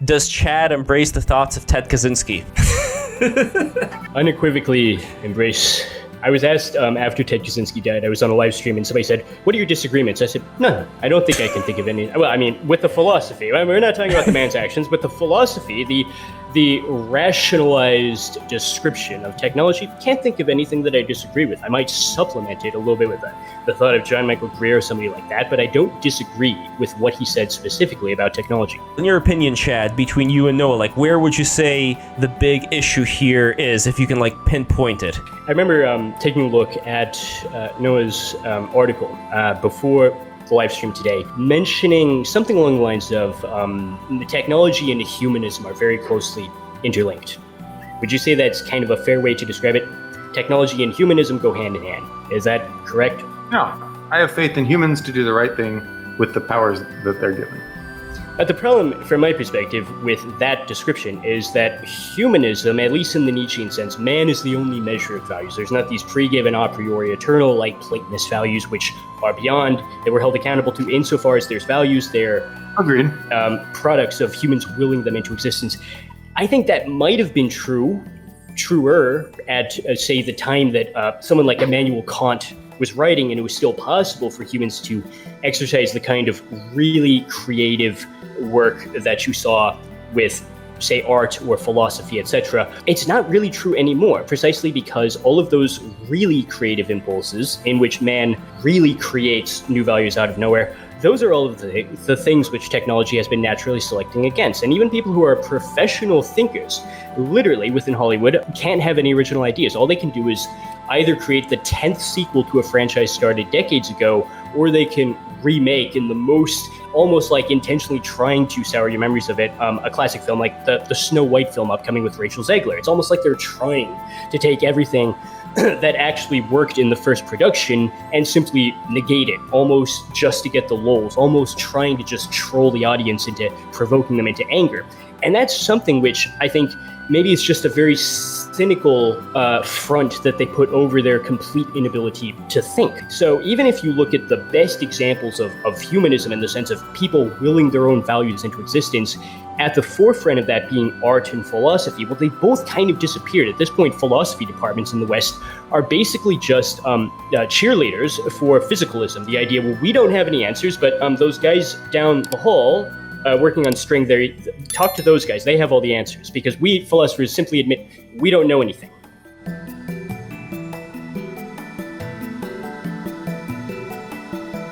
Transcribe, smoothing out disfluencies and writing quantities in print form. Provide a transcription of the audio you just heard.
Does Chad embrace the thoughts of Ted Kaczynski? Unequivocally embrace. I was asked after Ted Kaczynski died, I was on a live stream and somebody said, "What are your disagreements?" I said, "None. I don't think I can think of any." Well, I mean, with the philosophy. We're not talking about the man's actions, but the philosophy, the rationalized description of technology, can't think of anything that I disagree with. I might supplement it a little bit with the thought of John Michael Greer or somebody like that, but I don't disagree with what he said specifically about technology. In your opinion, Chad, between you and Noah, like, where would you say the big issue here is, if you can, like, pinpoint it? I remember taking a look at Noah's article before the live stream today, mentioning something along the lines of technology and humanism are very closely interlinked. Would you say that's kind of a fair way to describe it? Technology and humanism go hand in hand. Is that correct? No, I have faith in humans to do the right thing with the powers that they're given. The problem, from my perspective, with that description is that humanism, at least in the Nietzschean sense, man is the only measure of values. There's not these pre-given a priori eternal, like Platonist values, which are beyond, that we're held accountable to insofar as there's values, they're Agreed. Products of humans willing them into existence. I think that might have been truer at, say, the time that someone like Immanuel Kant was writing, and it was still possible for humans to exercise the kind of really creative work that you saw with, say, art or philosophy, etc. It's not really true anymore, precisely because all of those really creative impulses in which man really creates new values out of nowhere, those are all of the things which technology has been naturally selecting against. And even people who are professional thinkers, literally within Hollywood, can't have any original ideas. All they can do is either create the 10th sequel to a franchise started decades ago, or they can remake, in the most, almost like intentionally trying to sour your memories of it, a classic film like the Snow White film upcoming with Rachel Zegler. It's almost like they're trying to take everything that actually worked in the first production and simply negate it, almost just to get the lulz, almost trying to just troll the audience into provoking them into anger. And that's something which I think maybe it's just a very cynical front that they put over their complete inability to think. So even if you look at the best examples of humanism in the sense of people willing their own values into existence, at the forefront of that being art and philosophy, well, they both kind of disappeared. At this point, philosophy departments in the West are basically just cheerleaders for physicalism. The idea, well, we don't have any answers, but those guys down the hall working on string theory, talk to those guys. They have all the answers, because we philosophers simply admit we don't know anything.